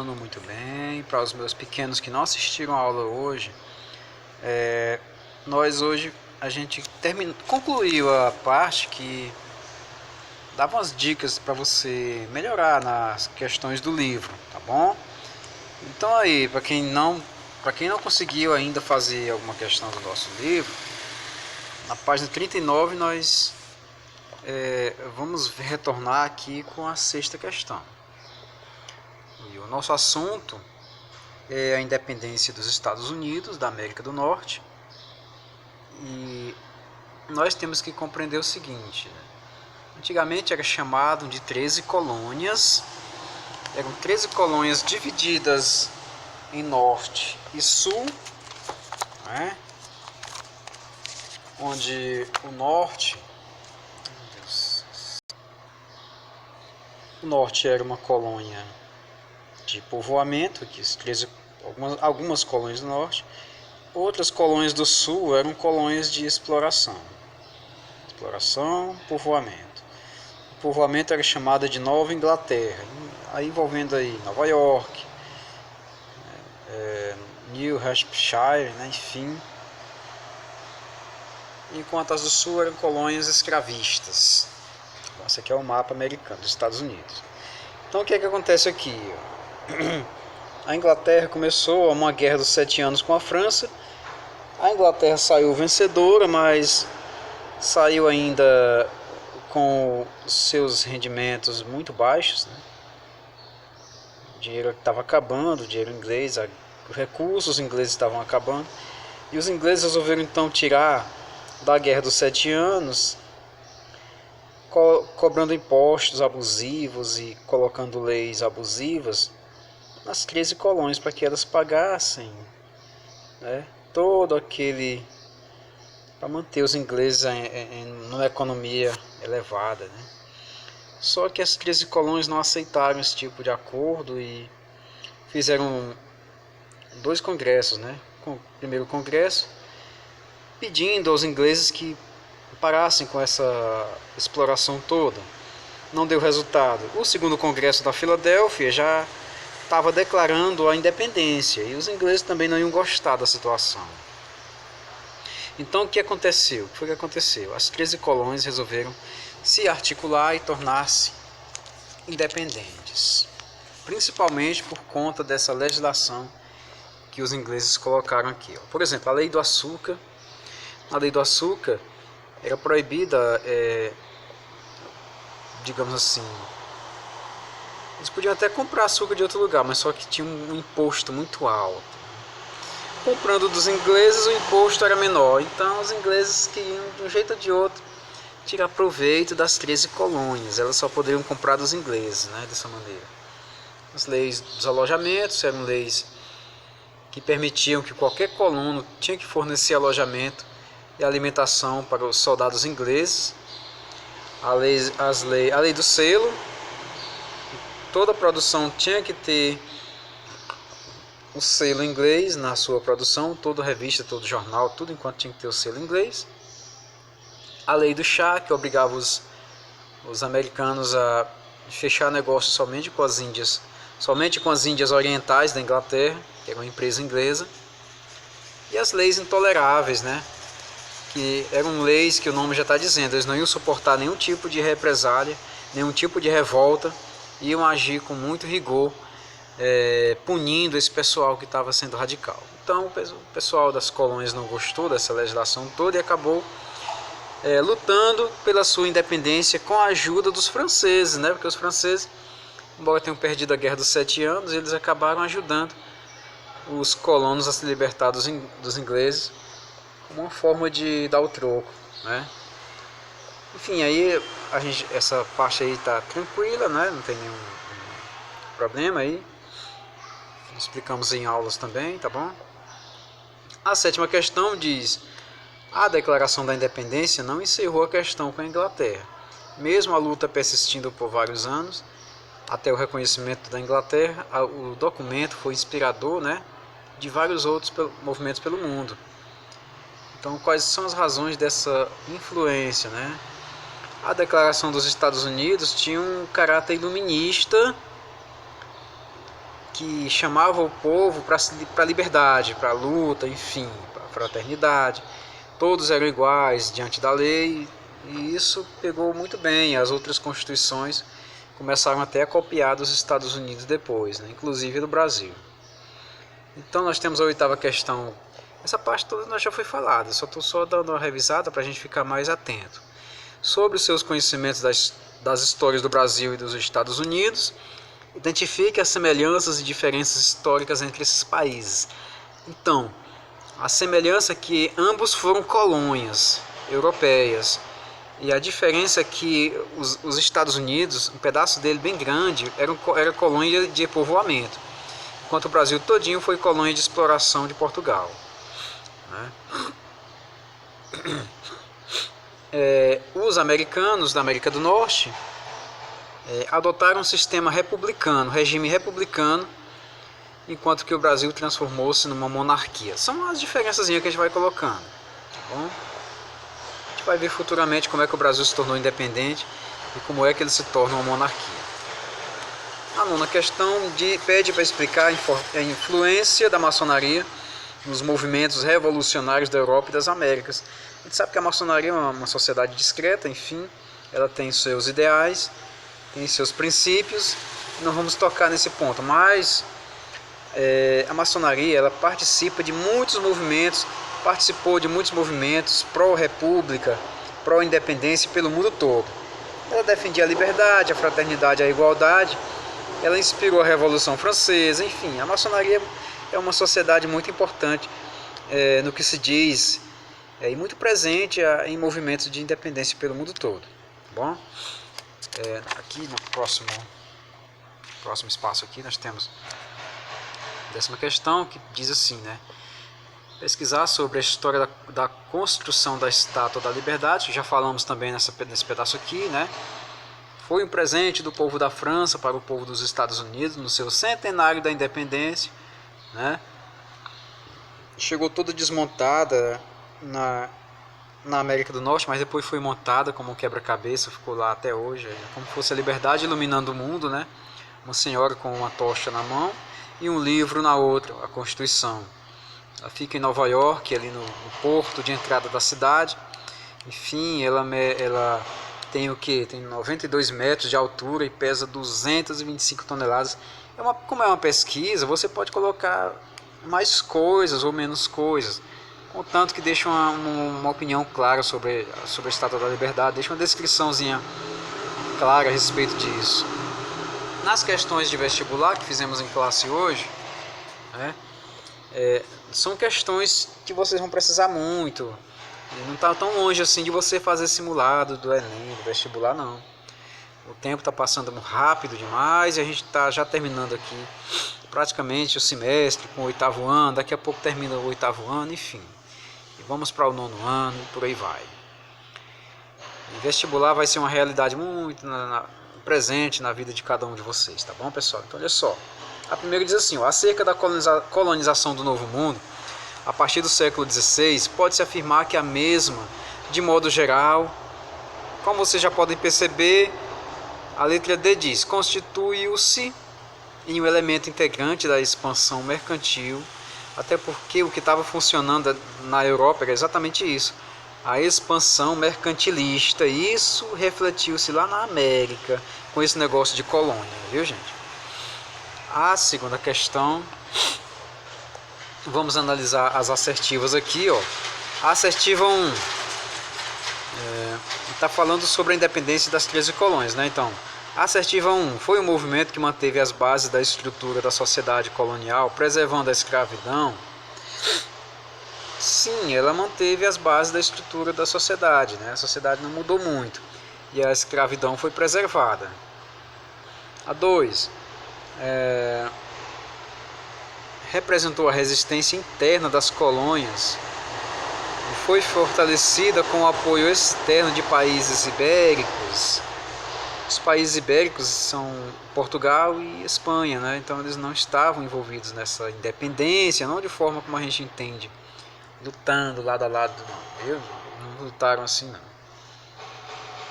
funcionando muito bem. Para os meus pequenos que não assistiram a aula hoje, a gente concluiu a parte que dava umas dicas para você melhorar nas questões do livro, tá bom? Então aí, para quem não conseguiu ainda fazer alguma questão do nosso livro, na página 39 nós vamos retornar aqui com a sexta questão. E o nosso assunto é a independência dos Estados Unidos da América do Norte. E nós temos que compreender o seguinte: antigamente era chamado de 13 colônias. Eram 13 colônias divididas em norte e sul, né? Onde o norte era uma colônia de povoamento, algumas colônias do norte. Outras colônias do sul eram colônias de exploração, povoamento. O povoamento era chamado de Nova Inglaterra, aí envolvendo aí Nova York, New Hampshire, né, enfim. Enquanto as do sul eram colônias escravistas. Esse aqui é o mapa americano dos Estados Unidos. Então o que é que acontece aqui? A Inglaterra começou uma guerra dos 7 anos com a França. A Inglaterra saiu vencedora, mas saiu ainda com seus rendimentos muito baixos, né? O dinheiro estava acabando, o dinheiro inglês, os recursos ingleses estavam acabando. E os ingleses resolveram então tirar da guerra dos 7 anos, cobrando impostos abusivos e colocando leis abusivas nas 13 colônias para que elas pagassem, né, todo aquele, para manter os ingleses numa economia elevada, né? Só que as 13 colônias não aceitaram esse tipo de acordo e fizeram 2 congressos, né? O primeiro congresso pedindo aos ingleses que parassem com essa exploração toda. Não deu resultado. O segundo congresso da Filadélfia já estava declarando a independência e os ingleses também não iam gostar da situação. Então o que aconteceu? O que foi que aconteceu? As 13 colônias resolveram se articular e tornar-se independentes, principalmente por conta dessa legislação que os ingleses colocaram aqui. Por exemplo, a lei do açúcar. A lei do açúcar era proibida, digamos assim, eles podiam até comprar açúcar de outro lugar, mas só que tinha um imposto muito alto. Comprando dos ingleses, o imposto era menor, então os ingleses queriam, de um jeito ou de outro, tirar proveito das 13 colônias. Elas só poderiam comprar dos ingleses, né, dessa maneira. As leis dos alojamentos eram leis que permitiam que qualquer colono tinha que fornecer alojamento e alimentação para os soldados ingleses. A lei do selo, toda a produção tinha que ter o selo inglês na sua produção, toda revista, todo jornal, tudo enquanto tinha que ter o selo inglês. A lei do chá, que obrigava os americanos a fechar negócio somente com as Índias Orientais da Inglaterra, que era uma empresa inglesa. E as leis intoleráveis, né? Que eram leis que o nome já está dizendo, eles não iam suportar nenhum tipo de represália, nenhum tipo de revolta, iam agir com muito rigor, punindo esse pessoal que estava sendo radical. Então o pessoal das colônias não gostou dessa legislação toda e acabou lutando pela sua independência com a ajuda dos franceses, né? Porque os franceses, embora tenham perdido a guerra dos 7 anos, eles acabaram ajudando os colonos a se libertar dos ingleses, como uma forma de dar o troco, né? Enfim, aí essa parte aí está tranquila, né? Não tem nenhum problema aí. Explicamos em aulas também, tá bom? A 7ª questão diz: a declaração da independência não encerrou a questão com a Inglaterra. Mesmo a luta persistindo por vários anos, até o reconhecimento da Inglaterra, o documento foi inspirador, né, de vários outros movimentos pelo mundo. Então, quais são as razões dessa influência, né? A declaração dos Estados Unidos tinha um caráter iluminista que chamava o povo para a liberdade, para a luta, enfim, para a fraternidade. Todos eram iguais diante da lei, e isso pegou muito bem. As outras constituições começaram até a copiar dos Estados Unidos depois, né? Inclusive do Brasil. Então nós temos a oitava questão. Essa parte toda nós já foi falada, só estou só dando uma revisada para a gente ficar mais atento. Sobre os seus conhecimentos das histórias do Brasil e dos Estados Unidos, identifique as semelhanças e diferenças históricas entre esses países. Então, a semelhança é que ambos foram colônias europeias, e a diferença é que os Estados Unidos, um pedaço dele bem grande, era colônia de povoamento, enquanto o Brasil todinho foi colônia de exploração de Portugal, né? Os americanos da América do Norte adotaram um sistema republicano, regime republicano, enquanto que o Brasil transformou-se numa monarquia. São as diferenças que a gente vai colocando, tá bom? A gente vai ver futuramente como é que o Brasil se tornou independente e como é que ele se torna uma monarquia. A nona questão pede para explicar a influência da maçonaria nos movimentos revolucionários da Europa e das Américas. A gente sabe que a maçonaria é uma sociedade discreta, enfim, ela tem seus ideais, tem seus princípios, não vamos tocar nesse ponto, mas a maçonaria ela participa de muitos movimentos, participou de muitos movimentos pró-república, pró-independência pelo mundo todo. Ela defendia a liberdade, a fraternidade, a igualdade, ela inspirou a Revolução Francesa, enfim, a maçonaria é uma sociedade muito importante no que se diz e muito presente em movimentos de independência pelo mundo todo. Tá bom? Aqui no próximo espaço aqui nós temos a 10ª questão, que diz assim, né? Pesquisar sobre a história da construção da Estátua da Liberdade, que já falamos também nesse pedaço aqui, né? Foi um presente do povo da França para o povo dos Estados Unidos no seu centenário da independência, né? Chegou toda desmontada na América do Norte, mas depois foi montada como um quebra-cabeça, ficou lá até hoje, como fosse a liberdade iluminando o mundo, né? Uma senhora com uma tocha na mão e um livro na outra, a Constituição. Ela fica em Nova York, ali no porto de entrada da cidade. Enfim, ela tem o que? Tem 92 metros de altura e pesa 225 toneladas. Como é uma pesquisa, você pode colocar mais coisas ou menos coisas, contanto que deixa uma opinião clara sobre a Estátua da Liberdade, deixa uma descriçãozinha clara a respeito disso. Nas questões de vestibular que fizemos em classe hoje, né, são questões que vocês vão precisar muito, não está tão longe assim de você fazer simulado do Enem, do vestibular, não. O tempo está passando rápido demais e a gente está já terminando aqui praticamente o semestre com o 8º ano, daqui a pouco termina o 8º ano, enfim. E vamos para o 9º ano e por aí vai. E vestibular vai ser uma realidade muito presente na vida de cada um de vocês, tá bom, pessoal? Então olha só, a primeira diz assim, acerca da colonização do Novo Mundo, a partir do século XVI, pode-se afirmar que a mesma, de modo geral, como vocês já podem perceber, a letra D diz, constituiu-se em um elemento integrante da expansão mercantil, até porque o que estava funcionando na Europa era exatamente isso, a expansão mercantilista. Isso refletiu-se lá na América, com esse negócio de colônia, viu, gente? A segunda questão, vamos analisar as assertivas aqui, ó. A assertiva 1 está falando sobre a independência das 13 colônias, né? Então, a assertiva 1 foi um movimento que manteve as bases da estrutura da sociedade colonial, preservando a escravidão. Sim, ela manteve as bases da estrutura da sociedade, né? A sociedade não mudou muito e a escravidão foi preservada. A 2 representou a resistência interna das colônias e foi fortalecida com o apoio externo de países ibéricos. Os países ibéricos são Portugal e Espanha, né? Então eles não estavam envolvidos nessa independência, não de forma como a gente entende, lutando lado a lado, não lutaram assim não.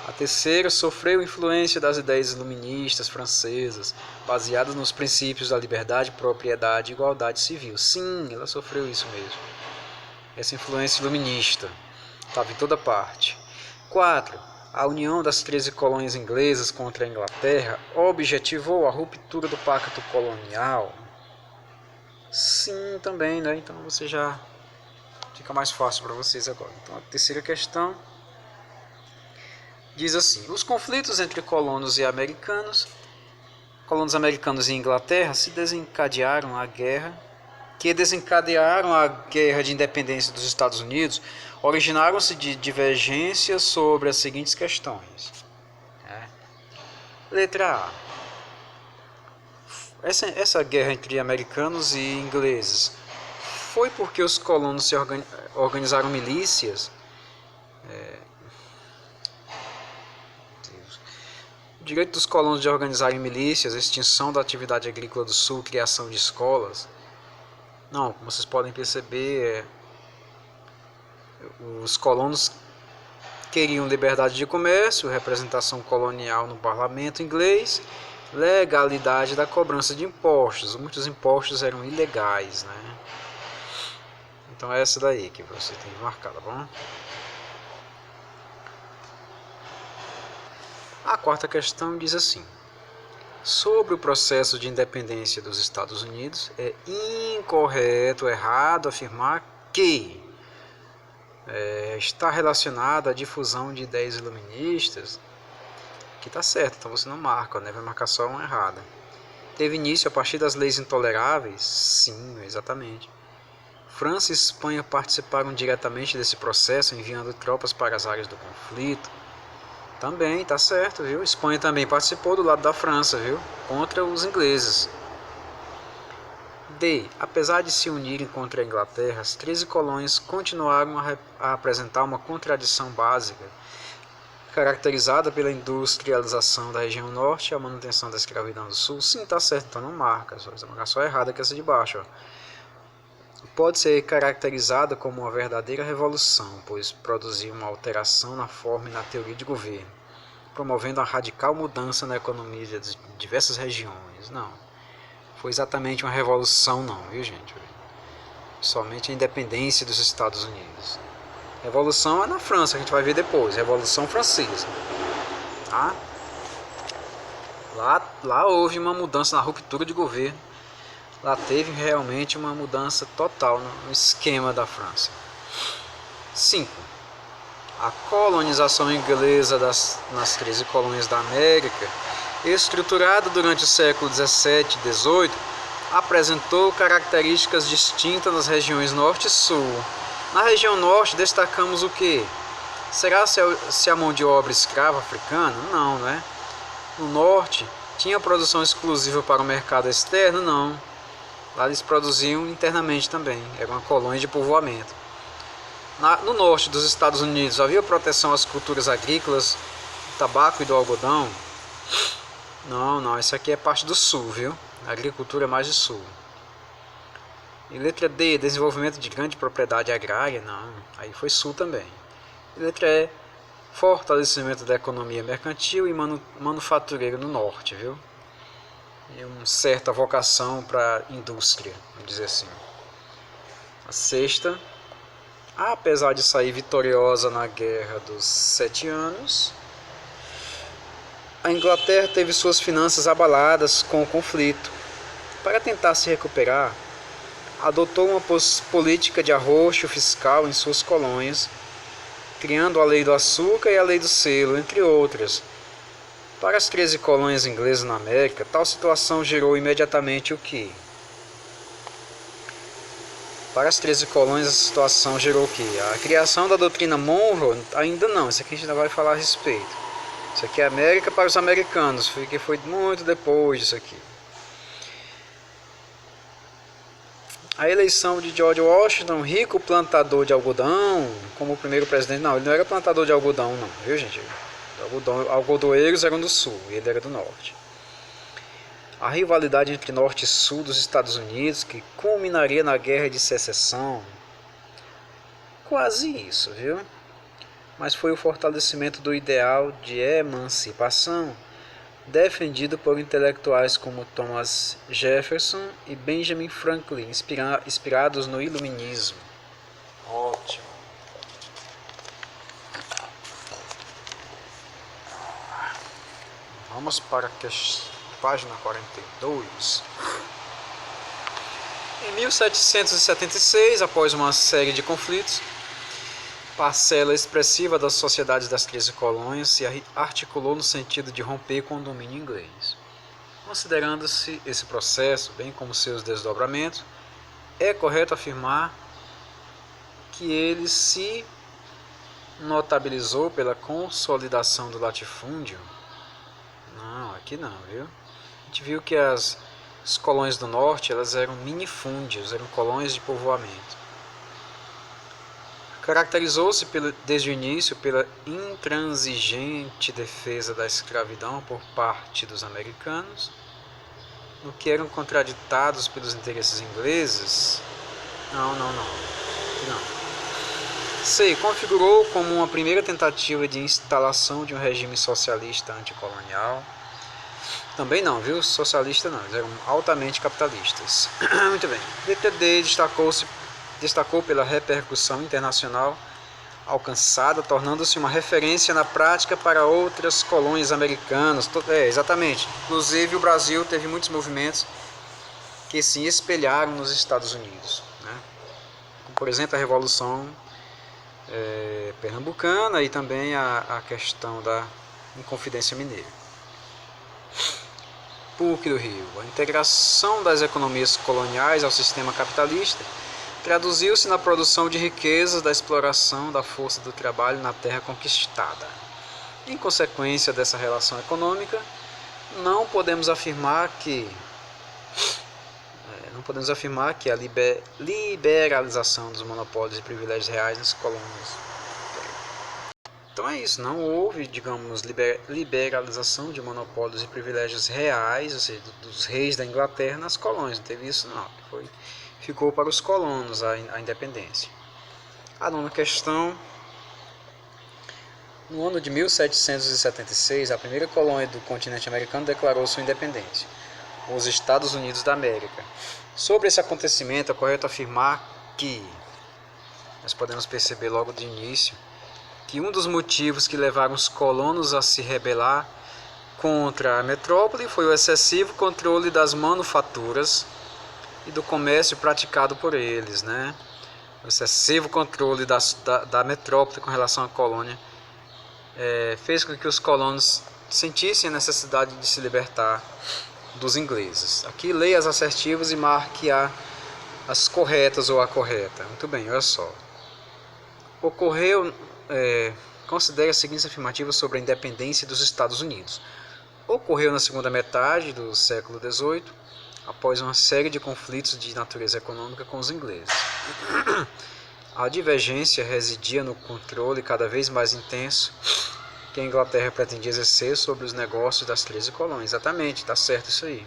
A terceira sofreu influência das ideias iluministas francesas, baseadas nos princípios da liberdade, propriedade e igualdade civil. Sim, ela sofreu isso mesmo. Essa influência iluminista estava em toda parte. 4. A união das 13 colônias inglesas contra a Inglaterra objetivou a ruptura do pacto colonial. Sim, também, né? Então você já fica mais fácil para vocês agora. Então a terceira questão diz assim: os conflitos entre colonos americanos e Inglaterra desencadearam a guerra de independência dos Estados Unidos, originaram-se de divergências sobre as seguintes questões. Letra A. Essa guerra entre americanos e ingleses foi porque os colonos se organizaram milícias. O direito dos colonos de organizarem milícias, extinção da atividade agrícola do sul, criação de escolas. Não, como vocês podem perceber, os colonos queriam liberdade de comércio, representação colonial no parlamento inglês, legalidade da cobrança de impostos. Muitos impostos eram ilegais, né? Então é essa daí que você tem que marcar, tá bom? A quarta questão diz assim: sobre o processo de independência dos Estados Unidos, é incorreto, errado afirmar que está relacionado à difusão de ideias iluministas. Que está certo, então você não marca, né? Vai marcar só uma errada. Teve início a partir das leis intoleráveis? Sim, exatamente. França e Espanha participaram diretamente desse processo, enviando tropas para as áreas do conflito. Também, tá certo, viu? Espanha também participou do lado da França, viu? Contra os ingleses. D. Apesar de se unirem contra a Inglaterra, as 13 colônias continuaram a apresentar uma contradição básica, caracterizada pela industrialização da região norte e a manutenção da escravidão do sul. Sim, tá certo, então não marca, só errada que essa de baixo, ó. Pode ser caracterizada como uma verdadeira revolução, pois produziu uma alteração na forma e na teoria de governo, promovendo uma radical mudança na economia de diversas regiões. Não, foi exatamente uma revolução não, viu gente? Somente a independência dos Estados Unidos. Revolução é na França, que a gente vai ver depois, Revolução Francesa. Tá? Lá houve uma mudança na ruptura de governo. Lá teve realmente uma mudança total no esquema da França. 5. A colonização inglesa nas 13 colônias da América, estruturada durante o século 17 e 18, apresentou características distintas nas regiões norte e sul. Na região norte destacamos o que? Será se a mão de obra escrava africana? Não, né? No norte, tinha produção exclusiva para o mercado externo? Não. Lá eles produziam internamente também, era uma colônia de povoamento. No norte dos Estados Unidos havia proteção às culturas agrícolas, do tabaco e do algodão? Não, isso aqui é parte do sul, viu? A agricultura é mais do sul. E letra D, desenvolvimento de grande propriedade agrária? Não, aí foi sul também. E letra E, fortalecimento da economia mercantil e manufatureira no norte, viu? E uma certa vocação para a indústria, vamos dizer assim. A sexta, apesar de sair vitoriosa na Guerra dos 7 Anos, a Inglaterra teve suas finanças abaladas com o conflito. Para tentar se recuperar, adotou uma política de arroxo fiscal em suas colônias, criando a Lei do Açúcar e a Lei do Selo, entre outras. Para as 13 colônias inglesas na América, tal situação gerou imediatamente o quê? Para as 13 colônias, a situação gerou o quê? A criação da doutrina Monroe? Ainda não, isso aqui a gente ainda vai falar a respeito. Isso aqui é América para os americanos, que foi muito depois disso aqui. A eleição de George Washington, rico plantador de algodão, como o primeiro presidente. Não, ele não era plantador de algodão não, viu gente? Algodoeiros eram do sul e ele era do norte. A rivalidade entre norte e sul dos Estados Unidos, que culminaria na Guerra de Secessão. Quase isso, viu? mas foi o fortalecimento do ideal de emancipação defendido por intelectuais como Thomas Jefferson e Benjamin Franklin, inspirados no Iluminismo. Ótimo. Vamos para a página 42. Em 1776, após uma série de conflitos, parcela expressiva das sociedades das 13 colônias se articulou no sentido de romper com o domínio inglês. Considerando-se esse processo, bem como seus desdobramentos, é correto afirmar que ele se notabilizou pela consolidação do latifúndio. Não, aqui não, viu? A gente viu que as colônias do norte elas eram minifúndios, eram colônias de povoamento. Caracterizou-se desde o início pela intransigente defesa da escravidão por parte dos americanos, no que eram contraditados pelos interesses ingleses. Não. C. Configurou como uma primeira tentativa de instalação de um regime socialista anticolonial. Também não, viu? Socialista não, eles eram altamente capitalistas. Muito bem. DTD destacou pela repercussão internacional alcançada, tornando-se uma referência na prática para outras colônias americanas. Exatamente. Inclusive o Brasil teve muitos movimentos que se espelharam nos Estados Unidos, né? Como, por exemplo, a Revolução Pernambucana e também a questão da Inconfidência Mineira. PUC do Rio. A integração das economias coloniais ao sistema capitalista traduziu-se na produção de riquezas da exploração da força do trabalho na terra conquistada. Em consequência dessa relação econômica, não podemos afirmar que a liberalização dos monopólios e privilégios reais nas colônias. Então é isso, não houve, digamos, liberalização de monopólios e privilégios reais, ou seja, dos reis da Inglaterra nas colônias, não teve isso não, ficou para os colonos a independência. A nona questão. No ano de 1776, a primeira colônia do continente americano declarou sua independência, os Estados Unidos da América. Sobre esse acontecimento, é correto afirmar que nós podemos perceber logo de início que um dos motivos que levaram os colonos a se rebelar contra a metrópole foi o excessivo controle das manufaturas e do comércio praticado por eles, né? O excessivo controle da metrópole com relação à colônia fez com que os colonos sentissem a necessidade de se libertar dos ingleses. Aqui leia as assertivas e marque as corretas ou a correta. Muito bem, olha só. Considere as seguintes afirmativas sobre a independência dos Estados Unidos. Ocorreu na segunda metade do século XVIII, após uma série de conflitos de natureza econômica com os ingleses. A divergência residia no controle cada vez mais intenso que a Inglaterra pretendia exercer sobre os negócios das 13 colônias. Exatamente, está certo isso aí.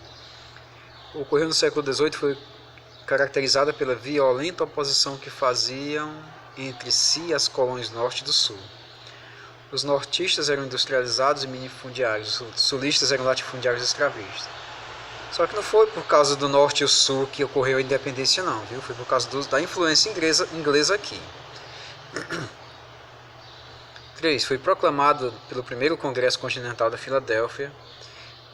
Ocorreu no século XVIII foi caracterizada pela violenta oposição que faziam entre si as colônias norte e do sul. Os nortistas eram industrializados e minifundiários, os sulistas eram latifundiários e escravistas. Só que não foi por causa do norte e o sul que ocorreu a independência não, viu? Foi por causa da influência inglesa aqui. 3. Foi proclamado pelo primeiro Congresso Continental da Filadélfia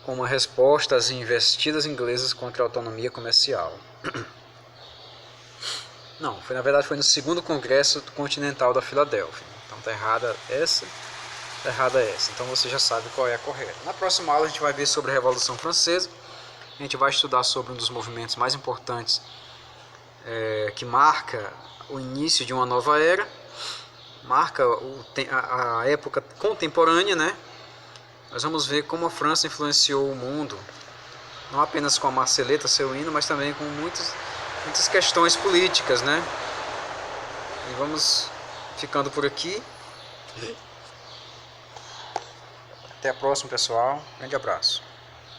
como uma resposta às investidas inglesas contra a autonomia comercial. Não, na verdade foi no segundo Congresso Continental da Filadélfia. Então está errada essa, está errada essa. Então você já sabe qual é a correta. Na próxima aula a gente vai ver sobre a Revolução Francesa. A gente vai estudar sobre um dos movimentos mais importantes que marca o início de uma nova era, marca a época contemporânea, né? Nós vamos ver como a França influenciou o mundo, não apenas com a Marseleta, seu hino, mas também com muitas questões políticas, né? E vamos ficando por aqui. Até a próxima, pessoal. Grande abraço.